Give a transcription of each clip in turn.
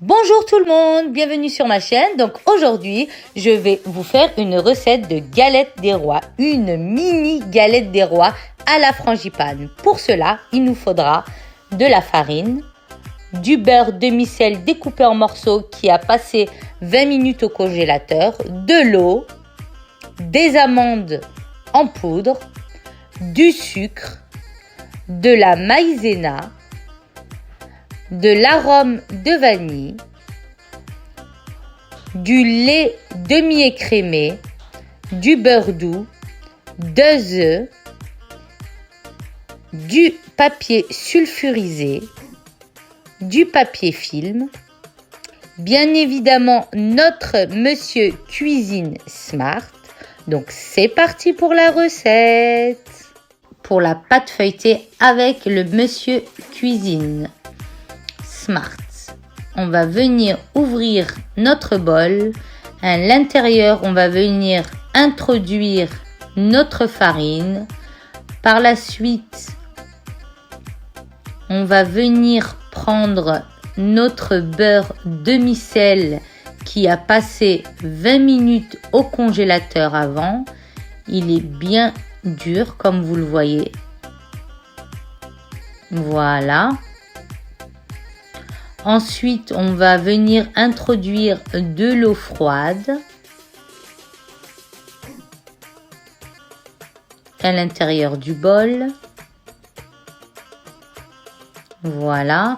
Bonjour tout le monde, bienvenue sur ma chaîne. Donc aujourd'hui, je vais vous faire une recette de galette des rois, une mini galette des rois à la frangipane. Pour cela, il nous faudra de la farine, du beurre demi-sel découpé en morceaux qui a passé 20 minutes au congélateur, de l'eau, des amandes en poudre, du sucre, de la maïzena, de l'arôme de vanille, du lait demi-écrémé, du beurre doux, 2 œufs, du papier sulfurisé, du papier film, bien évidemment notre Monsieur Cuisine Smart. Donc c'est parti pour la recette. Pour la pâte feuilletée avec le Monsieur Cuisine Smart, on va venir ouvrir notre bol. À l'intérieur, on va venir introduire notre farine. Par la suite, on va venir prendre notre beurre demi-sel qui a passé 20 minutes au congélateur avant. Il est bien dur comme vous le voyez. Voilà. Ensuite, on va venir introduire de l'eau froide à l'intérieur du bol. Voilà.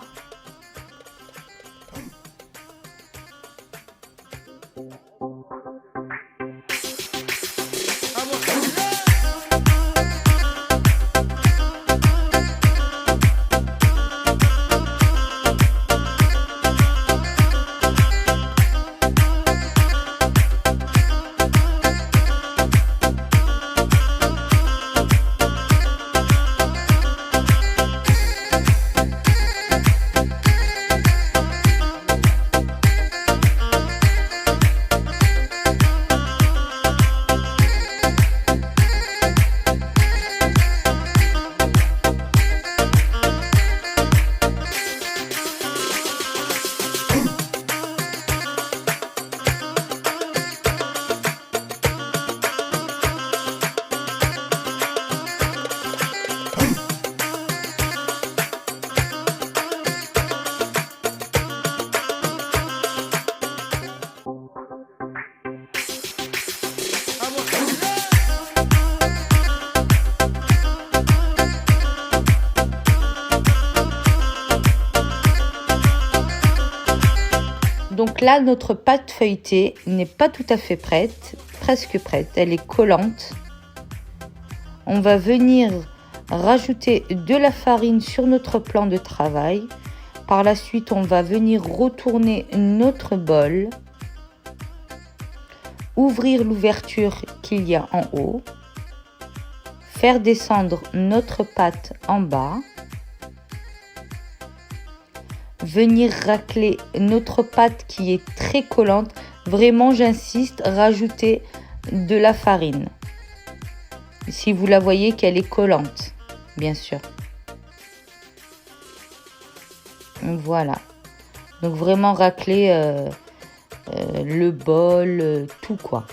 Donc là, notre pâte feuilletée n'est pas tout à fait prête, presque prête, elle est collante. On va venir rajouter de la farine sur notre plan de travail. Par la suite, on va venir retourner notre bol, ouvrir l'ouverture qu'il y a en haut, faire descendre notre pâte en bas, venir racler notre pâte qui est très collante. Vraiment, j'insiste, rajouter de la farine. Si vous la voyez qu'elle est collante, bien sûr. Voilà. Donc vraiment racler le bol, tout quoi.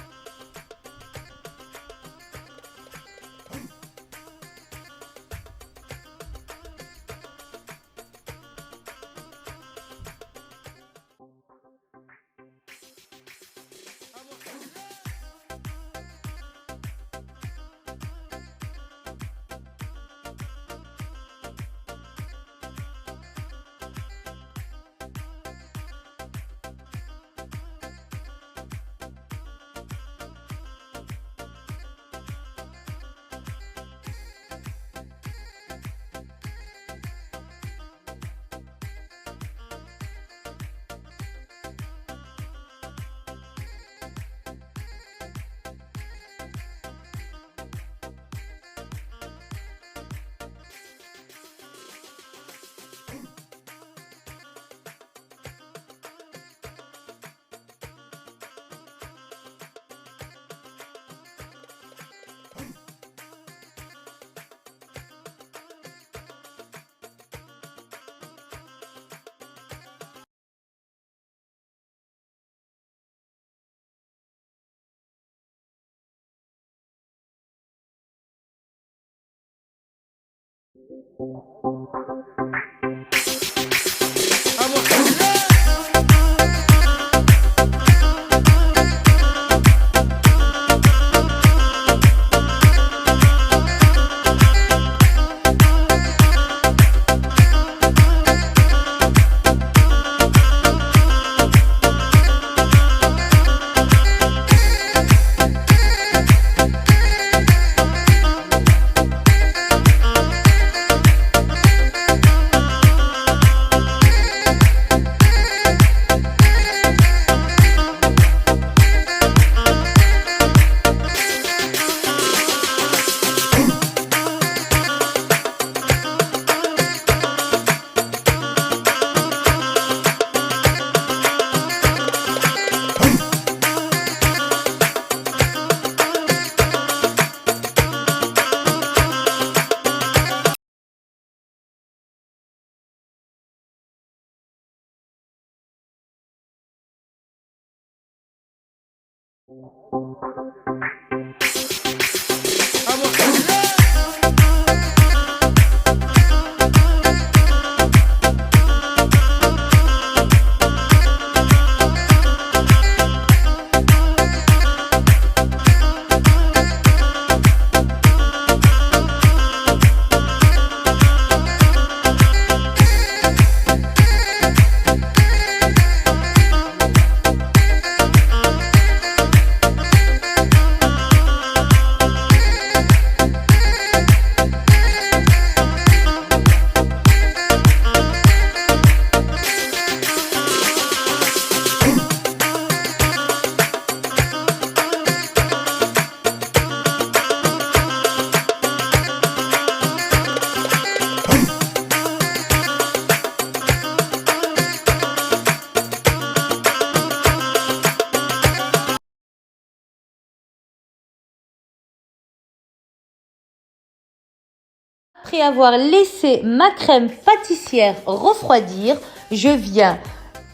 Après avoir laissé ma crème pâtissière refroidir, je viens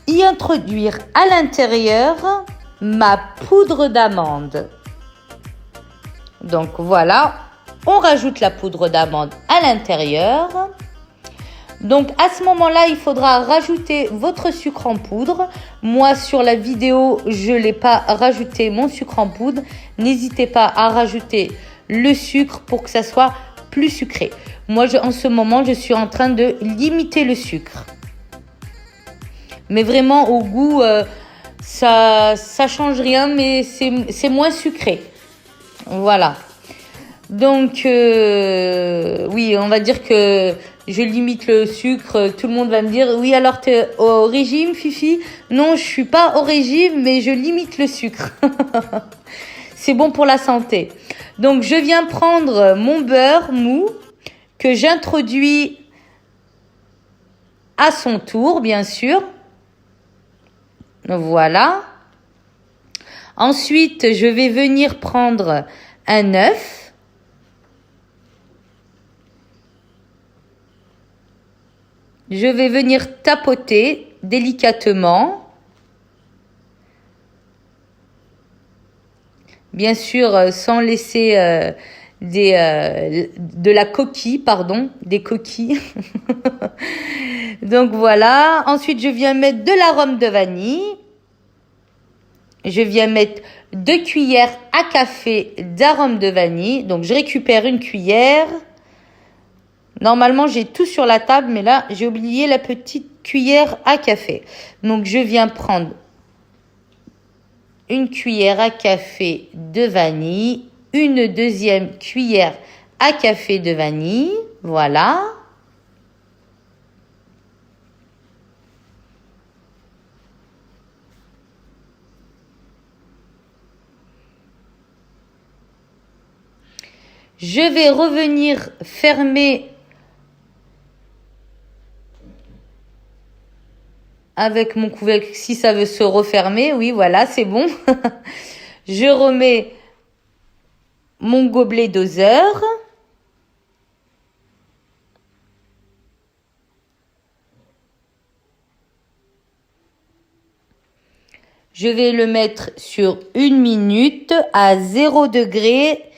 y introduire à l'intérieur ma poudre d'amande. Donc voilà, on rajoute la poudre d'amande à l'intérieur. Donc à ce moment-là, il faudra rajouter votre sucre en poudre. Moi, sur la vidéo, je ne l'ai pas rajouté mon sucre en poudre. N'hésitez pas à rajouter le sucre pour que ça soit plus sucré. Moi, en ce moment, je suis en train de limiter le sucre. Mais vraiment, au goût, ça change rien, mais c'est moins sucré. Voilà. Donc, oui, on va dire que je limite le sucre. Tout le monde va me dire, oui, alors tu es au régime, Fifi? Non, je suis pas au régime, mais je limite le sucre. C'est bon pour la santé. Donc, je viens prendre mon beurre mou que j'introduis à son tour, bien sûr. Voilà. Ensuite, je vais venir prendre un œuf. Je vais venir tapoter délicatement. Bien sûr, sans laisser de la coquille, pardon, des coquilles. Donc voilà. Ensuite, je viens mettre de l'arôme de vanille. Je viens mettre 2 cuillères à café d'arôme de vanille. Donc, je récupère une cuillère. Normalement, j'ai tout sur la table, mais là, j'ai oublié la petite cuillère à café. Donc, je viens prendre une cuillère à café de vanille, une deuxième cuillère à café de vanille. Voilà. Je vais revenir fermer avec mon couvercle si ça veut se refermer. Oui, voilà, c'est bon. Je remets mon gobelet doseur. Je vais le mettre sur 1 minute à 0 degré,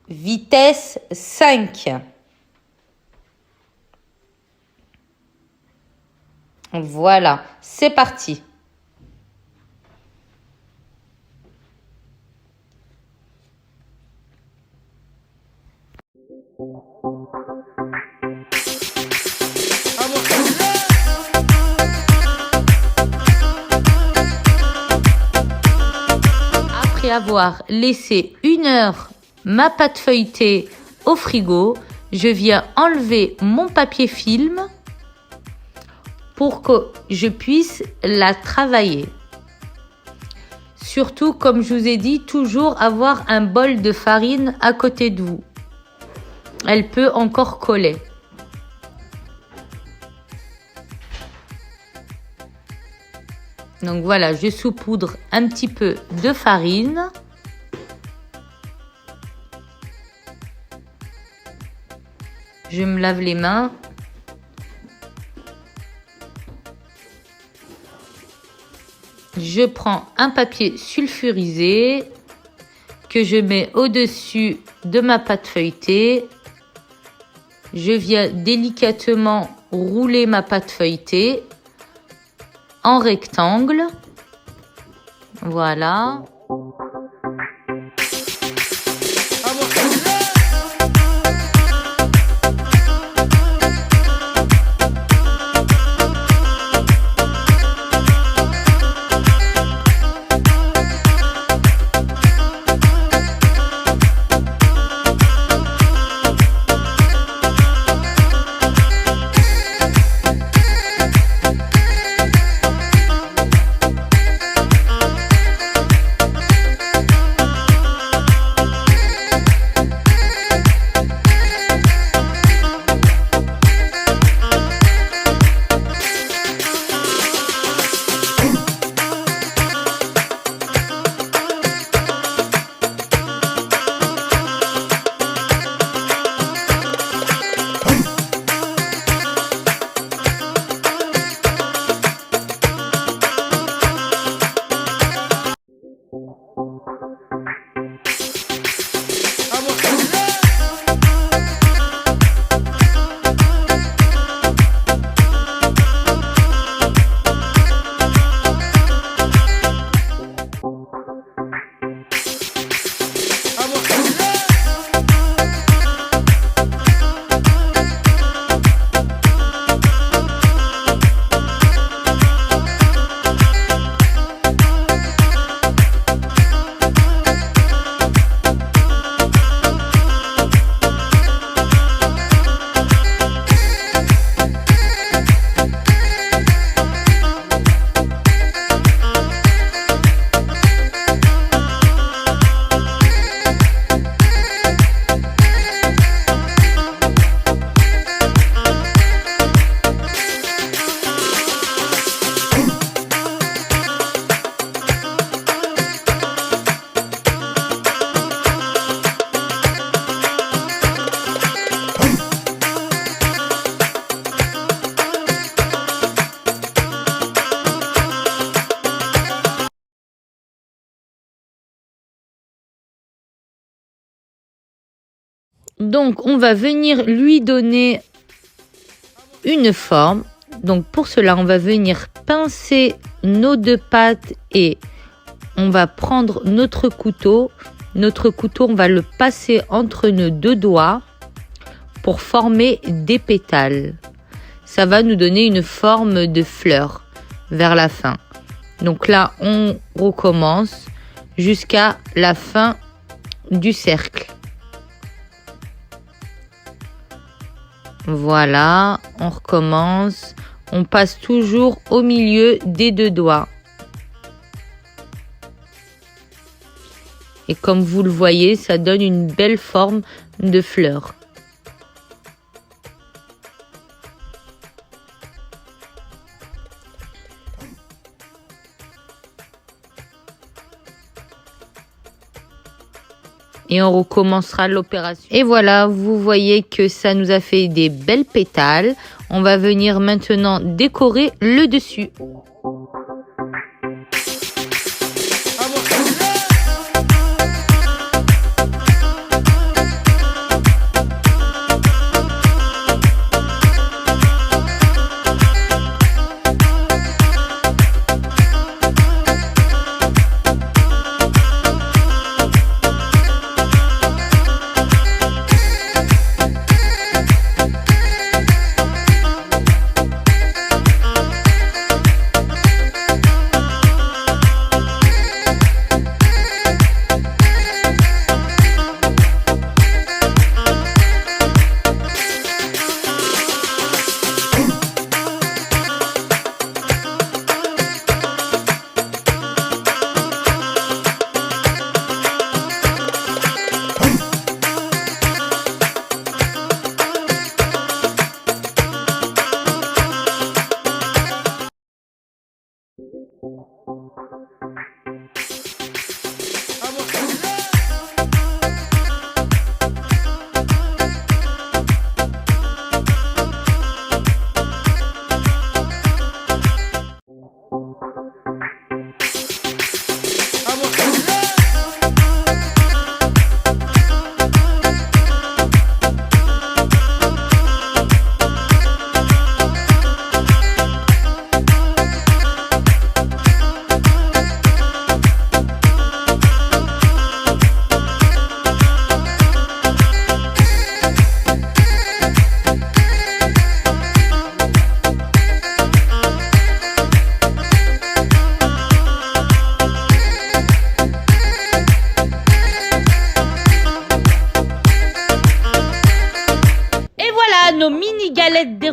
vitesse 5. Voilà, c'est parti. Après avoir laissé 1 heure ma pâte feuilletée au frigo, je viens enlever mon papier film pour que je puisse la travailler. Surtout, comme je vous ai dit, toujours avoir un bol de farine à côté de vous. Elle peut encore coller. Donc voilà, je saupoudre un petit peu de farine. Je me lave les mains. Je prends un papier sulfurisé que je mets au-dessus de ma pâte feuilletée. Je viens délicatement rouler ma pâte feuilletée en rectangle. Voilà. Donc, on va venir lui donner une forme. Donc, pour cela, on va venir pincer nos 2 pâtes et on va prendre notre couteau. Notre couteau, on va le passer entre nos 2 doigts pour former des pétales. Ça va nous donner une forme de fleur vers la fin. Donc là, on recommence jusqu'à la fin du cercle. Voilà, on recommence. On passe toujours au milieu des 2 doigts. Et comme vous le voyez, ça donne une belle forme de fleur. Et on recommencera l'opération. Et voilà, vous voyez que ça nous a fait des belles pétales. On va venir maintenant décorer le dessus.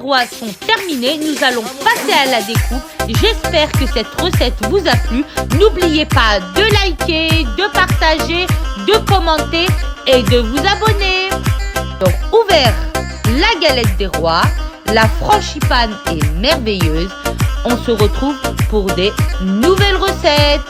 rois sont terminées. Nous allons passer à la découpe. J'espère que cette recette vous a plu. N'oubliez pas de liker, de partager, de commenter et de vous abonner. Donc, ouvert la galette des rois. La frangipane est merveilleuse. On se retrouve pour des nouvelles recettes.